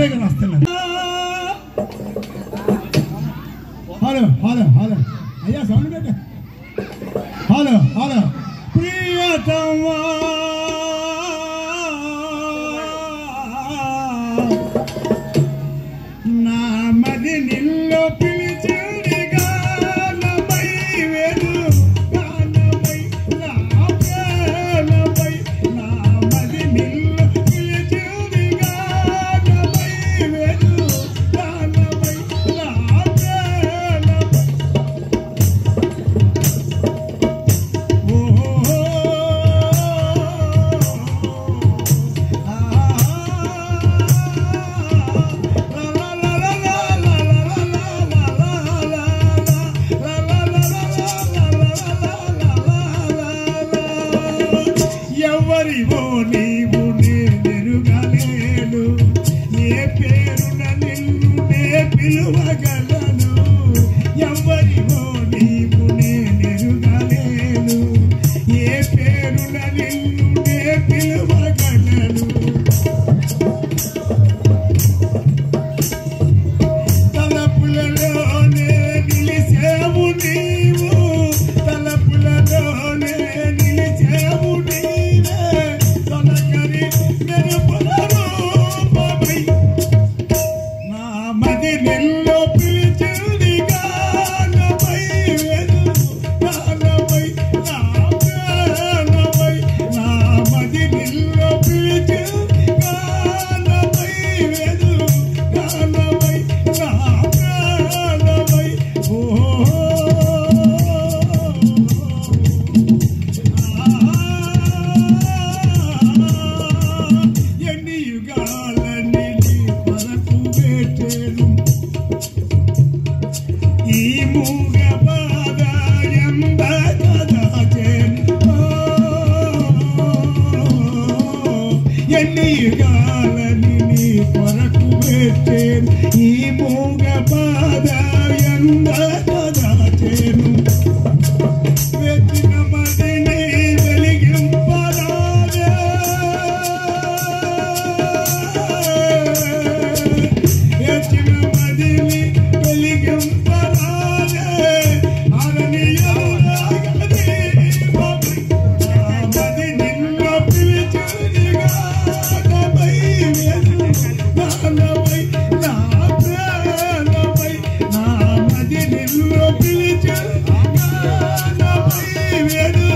రాజశేఖర్ వస్తున్నాడు. Hello hello hello అయ్యా sound పెట్ట. హలో హలో ప్రియతమా నా మది నిల్లో పిలిచింది గానమై వేదు గానమై నా ప్రాణమై నా మది నిల్లో పిలిచింది గానమై వేదు గానమై నా ప్రాణమై ఎవరివో నీవు నేనెరుగలేను, ఏ పేరున నిన్ను నే పిలువగలను. ఎవరివో నీవు నేనెరుగలేను, ఏ పేరున నిన్ను నే పిలువగలను. తలపులలోనే నిలిచేవు నీవు, తలపులలోనే నిలిచేవు నీవే, తొలకరి మెరుపుల రూపమై నా మది నిల్లో పిలిచింది గానమై వేదు గానమై నా ప్రాణమై నా మది నిల్లో పిలిచింది గానమై వేదు గానమై నా ప్రాణమై. ఎన్ని యుగాలని నీ కొరకు వేచేను, ఈ మూగ బాధ ఎంత కదాచెను. ఎన్ని యుగాలని నీ కొరకు వేచేను, ఈ మూగ బాధ ఎంత కదాచెను. వెతిన మదిని వెలిగింపరాదే, వెతిన మదిని వెలిగింపరాదే, అరణ్యరాగది బాబై నా మది నిల్లో పిలిచింది గానమై వేదు గానమై నా ప్రాణమై నా మది నిల్లో పిలిచింది గానమై వేదు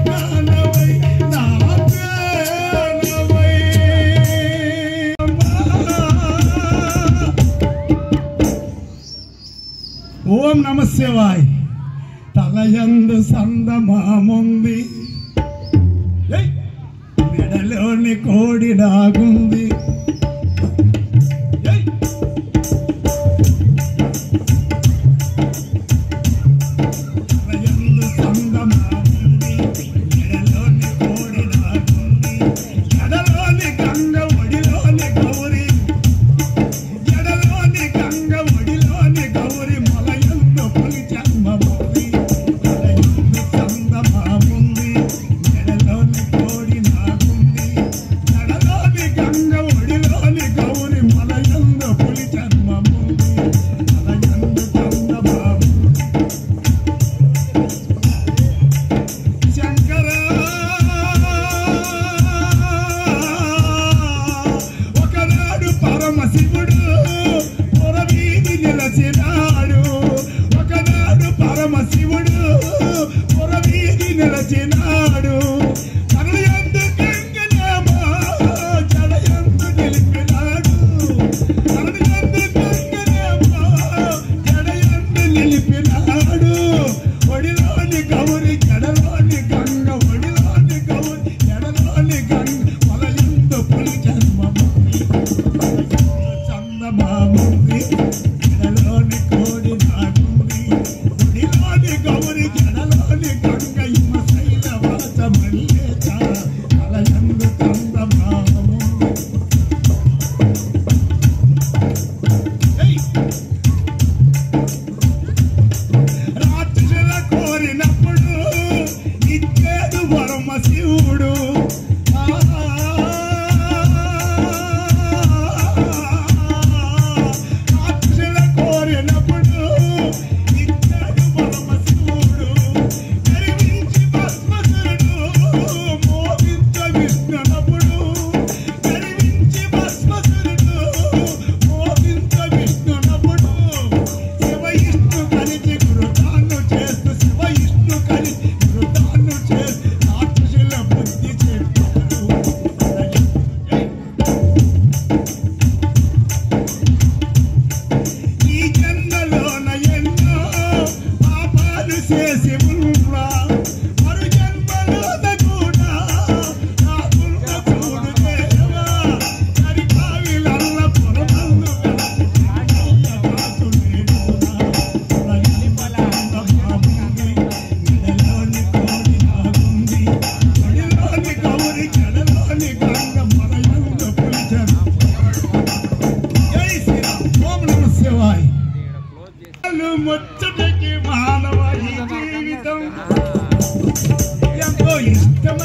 గానమై నా ప్రాణమై. ఓం నమ శివాయ్. తలయందు సందమాముంది, మెడలోని కోడి నాగుంది. తలయందు సందమాముంది, మెడలోని కోడి నాగుంది. ఎడలోని గంగ ఒడిలోని గౌరి, ఎడలోని గంగ ఒడిలోని గౌరి, మొలయందు పులి జన్మముంది. తలయందు సందమాముంది, మెడలోని కోడి నాగుంది. ఎడలోని గంగ ఒడి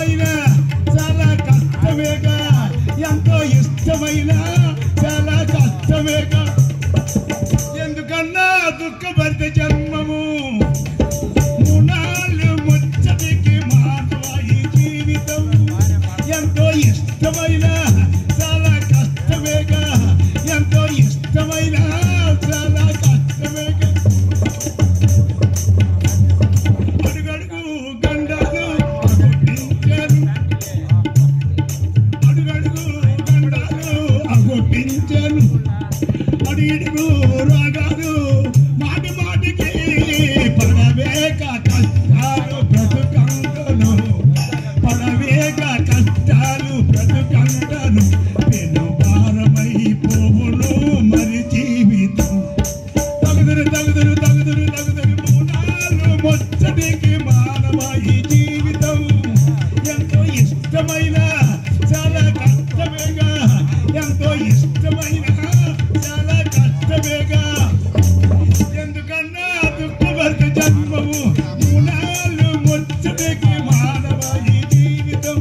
ఇష్టమైన చాలా కష్టమేగా ఎంతో ఇష్టమైన చాలా కష్టమేగా ఎందుకన్నా దుఃఖభరిత జన్మము మూనాళ్ళు ముచ్చటికి మానవ ఈ జీవితం ఎంతో ఇష్టమైన చాలా కష్టమేగా ఎంతో ఇష్టమైన చాలా కష్టమేగా అడుగడుగు గండాలు అగొట్టించారు అడుగడుగు గండాలు అగొట్టించారు అడిగడుగు రాగాలు మాటి మాటికి పడవేక కష్టాలు బ్రతుకంటను పడవేక కష్టాలు బ్రతుకంటను పెను భారమైపోవును మరి జీవితం తగుదురు తగుదురు తగుదురు తగుదురు మూనాలు ముచ్చటికి మానవ ఈ జీవితం ఎంతో ఇష్టమైన చాలా కష్టమేగా ఎంతో ఇష్టమైన చాలా కష్టమేగా ఎందుకన్నా దుఃఖభరిత జన్మము మూనాలు ముచ్చటికి మానవ ఈ జీవితం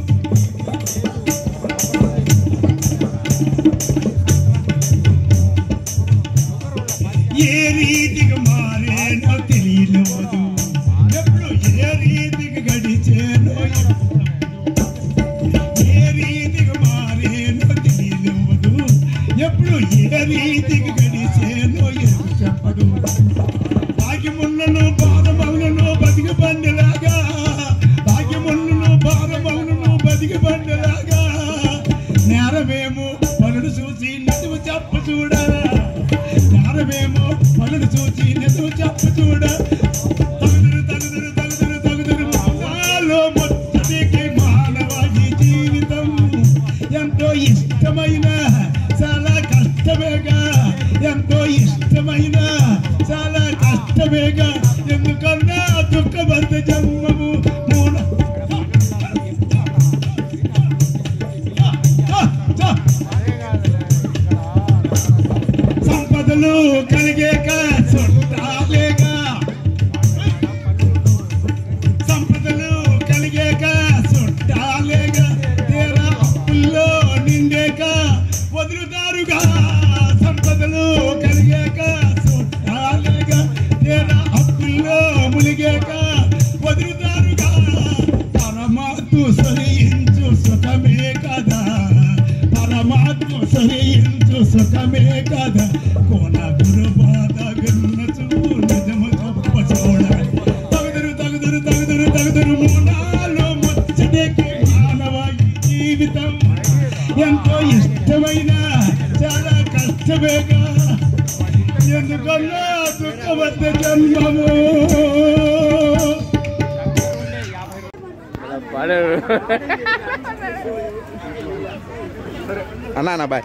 ఏ రీతికి మారేనో తెలియలేదు ఎప్పుడు ఏ రీతికి గడిచేనో ఏ రీతికి మారేనో తెలియలేదు ఎప్పుడు ఏ రీతికి గడిచేనో ఎదురు చెప్పడు భాగ్యములను భారమౌలను బతికి బండిలాగా భాగ్యములను భారమౌలను బతికి బండిలాగా నేరమేమో పనులు చూసి నిజము చెప్ప చూడ నేరమేమో పనులు చూసి నిజము చెప్ప చూడ తగుదురు తగుదురు తగుదురు తగుదురు నాలో ముచ్చటికి మానవ ఈ జీవితం ఎంతో ఇష్టమైన చాలా కష్టమేగా ఎంతో ఇష్టమైన చాలా కష్టమేగా ఎందుకన్నా దుఃఖభరిత జన్మము మూల సంపదలు కలిగేక చుట్టాలేగా సంపదలు కలిగేక చుట్టాలేగా తీరా అప్పుల్లో నిండేక వదులుతారుగా సంపదలు కలిగాక చుట్టాలేగా తీరా అప్పుల్లో ములిగాక వదులుతారుగా పరమాత్మ సరించు సుఖమే కదా పరమాత్మ సరించు సుఖమే కదా కోన గురు బాధ విన్నచు నిజము చెప్ప చూడాలి తగుదురు తగుదురు తగుదురు తగుదురు మూనాలు ముచ్చటికి మానవ ఈ జీవితం ఎంతో ఇష్టమైన చాలా కష్టమేగా ఎందుకన్నా దుఃఖభరిత జన్మము అన్నా అన్న బాయ్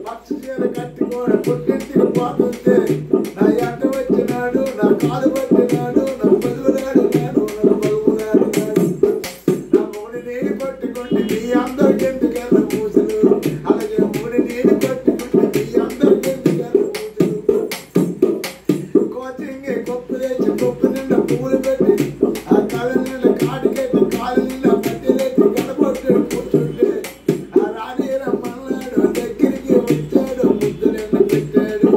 పక్షి చీర కట్టుకోడ పుట్టింటికి పోతుంటే నా ఎంట వచ్చినాడు నా కాలు పట్టినాడు నా పదువునాడు నాడు నా పదువునాడు నాడు నా మూడి నీళ్ళు పట్టుకుంటే మీ అందరికి ఎందుకెళ్ళ మూసులు అలాగే మూడి నీళ్ళు పట్టుకుంటే మీ అందరికి ఎందుకెళ్ళ మూసులు కోచింగ్ కొప్పు తెచ్చి కొప్పు నిండా పూలు పెట్టి ఆ కళ్ళ నిండా కాటికెట్టి కాలు నిండా పట్టెలెట్టి గడపట్టు కూర్చుంటే ఆ రాణి రమ్మన్నాడు దగ్గరికి వచ్చాడు ముద్దు నిండా పెట్టాడు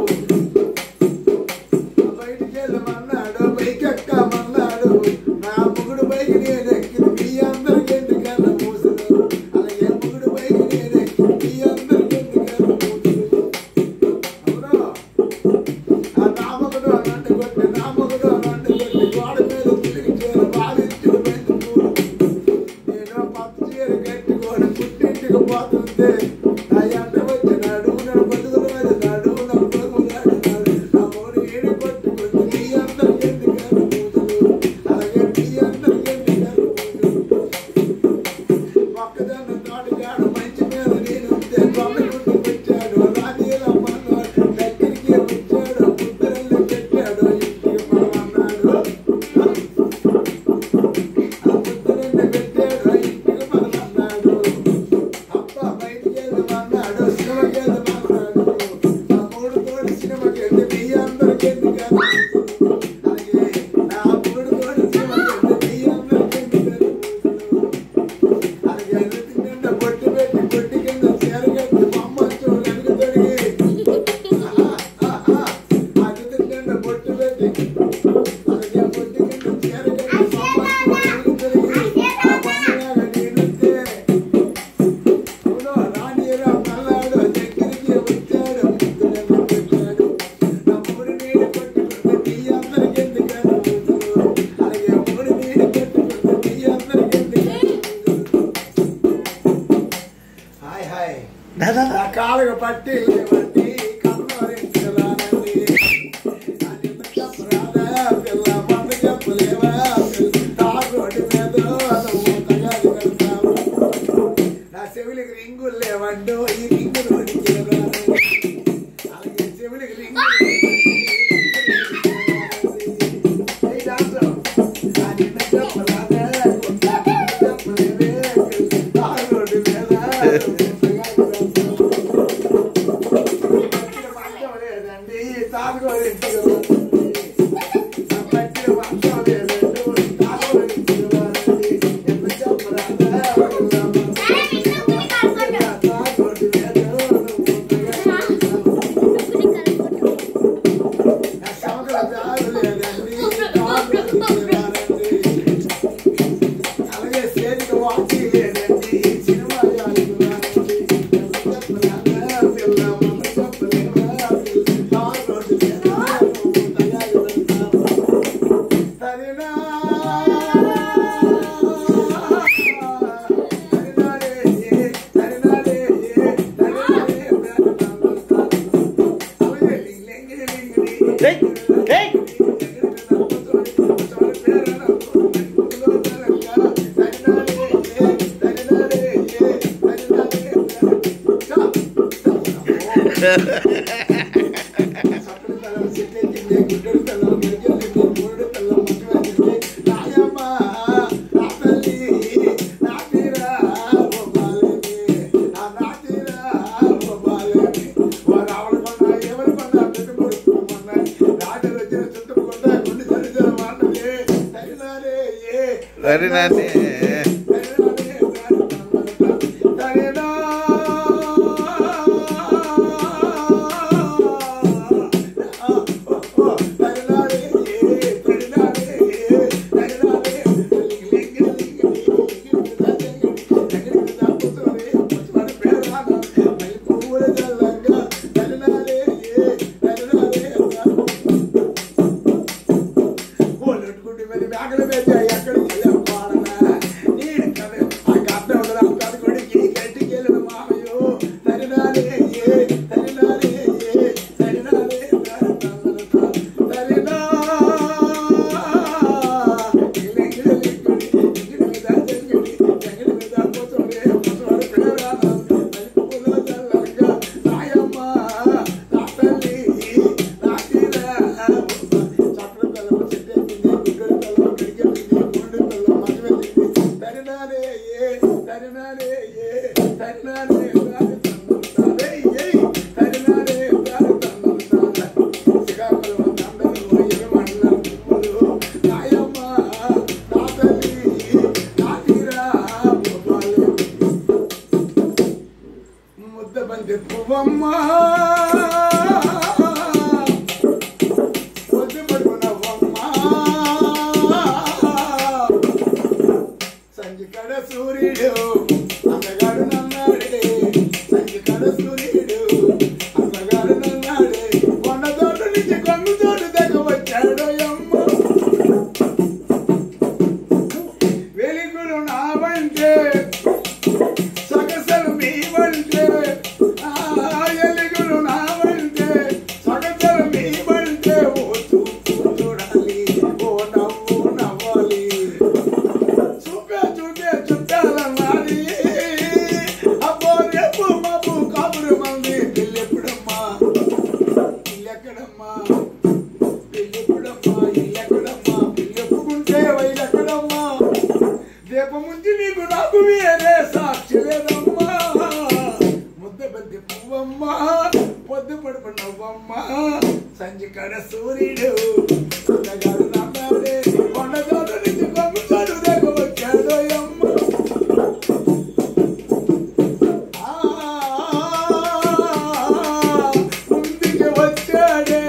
పెట్టాడు ముద్దరల్లి పెట్టాడు ఇంటికి పడమన్నాడు ముద్దరల్లి పెట్టాడు ఇంటికి పడమన్నాడు అప్ప బయటికి వెళ్దామన్నాడు సినిమాకి వెళ్దామన్నాడు ఆ మూడు కోడి సినిమాకి వెళ్తే మీ అందరికి ఎందుకు అలాగే నా మూడు కోడి సినిమాకి వెళ్తే మీ అందరికి ఎందుకు అలాగే ఎదుటి నిండా బొట్టు పెట్టి బొట్టి కింద చేరగట్టి బొమ్మచ్చు వెనుక తొడిగి అదుటి నిండా బొట్టు పెట్టి అలాగే బొట్టి కింద చేరగట్టి బొమ్మచ్చు వెనుక తొడిగి ఆ బొమ్మలాగా నేనుంటే రాణీరా మల్లాడు దగ్గరికి వచ్చాడు ముద్దులను పెట్టాడు నా మూడు నీళ్ళు పట్టుకుంటే మీ అందరికి ఎందుకు అలాగే మూడు నీళ్ళు పట్టుకుంటే మీ అందరికి ఎందుకు హాయ్ హాయ్ నా కాలుగా పట్టి లేవండి కమ్మరించలానండి అది చెప్పరాదా పిల్ల మంద చెప్పలేవా తాగోటి మీద నువ్వు తగాది పెడతావు నా చెవులకి రింగులు లేవండు ఈ రింగులు అలాగే చెవులకి రింగులు అలాగే సేదికి వాచి లేదండి సినిమా Dari nanti. ఎక్కడమ్మా పెళ్ళెప్పుడమ్మా ఎక్కడమ్మా పెళ్ళెప్పుకుంటే వైలెక్కడమ్మా దీపముంచి నీకు నాకు వేరే సాక్షి లేదమ్మా ముద్ద పెద్ద పువ్వమ్మా పొద్దు పడుపు నవ్వమ్మా సంజి కడ సూర్యుడు కొండగాడు నమ్మాడే కొండగాడు నుంచి పంపుతాడు రేపు వచ్చాడు అమ్మ ముందుకి వచ్చాడే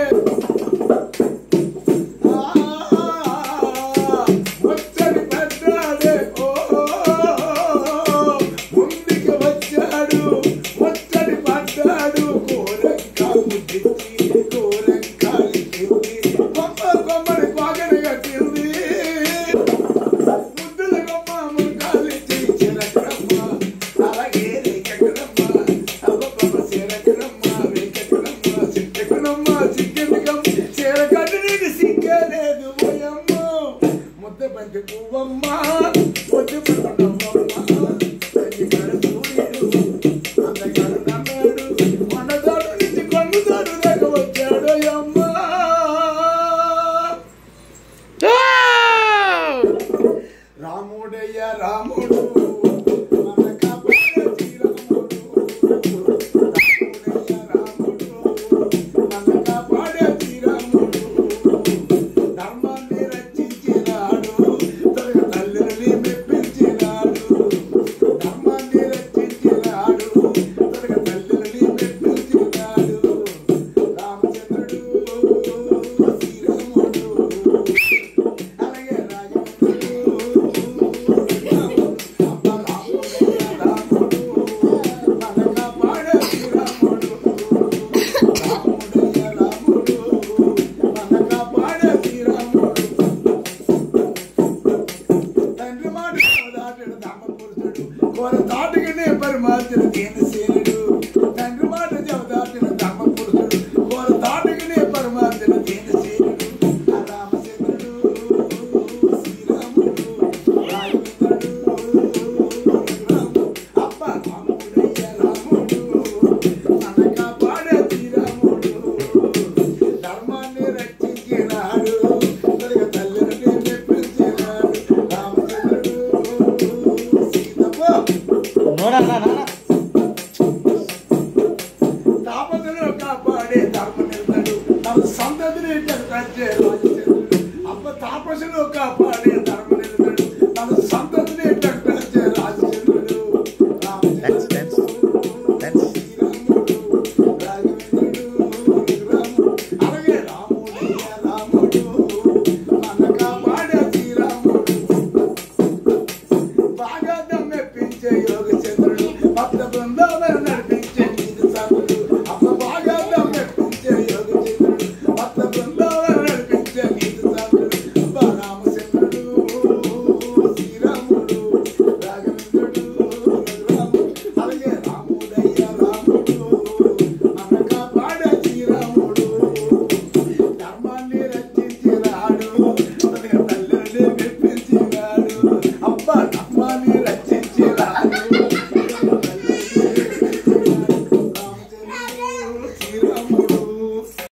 వచ్చడి పెద్దాడే ఓ ముందుకి వచ్చాడు వచ్చడి పడ్డాడు కోరంకాలు ముద్దిచ్చి కోరంకాలు కొమ్మని పాగని కట్టింది ముద్దుల కొమ్మ మునకాలు చెరకరమ్మ అలాగే రేకెక్కడమ్మ అవ్వమ్మ చెరకరమ్మ రేకెక్కడమ్మ చిట్టెక్కడమ్మ చిక్కెక్కడమ్మ చెరకట్టు నీకు సిగ్గలేదు పోయమ్మ ముద్ద బంతి పువ్వమ్మ ముద్దు పడుకున్నమ్మమ్మ సంజిగాడు సూర్యుడు అందగాడు నమ్మాడు కొండదాడు నుంచి కొంగుతాడు దాకా వచ్చాడు అమ్మ రాముడయ్య రాముడు మన కాపాడే శ్రీరాముడు రాముడయ్య రాముడు మన కాపాడే శ్రీరాముడు ధర్మాన్ని రక్షించినాడు తొలగ తల్లిని మెప్పించినాడు ధర్మాన్ని రక్షించినాడు తొలగ తల్లిని మెప్పించినాడు రామచంద్రుడు శ్రీరాముడు అలాగే రాజముడు దాటుకునే పరిమార్చిన దేని సేనుడు తండ్రి మాట జవదాటిన ధర్మ పురుషుడు కోర దాటుకునే పరిమార్చిన దేని సేనుడు రామచంద్రుడు శ్రీరాముడు రాముడు అప్ప రాముడయ్య రాముడు మన కాపాడే శ్రీరాముడు ధర్మాన్ని రక్షించినాడు తల్లిని మెప్పించినాడు రామచంద్రుడు తాపసులు కాపాడే ధర్మ నిలుతాడు తమ సంతతిని రాజచంద్రుడు అప్ప తాపసులు కాపాడే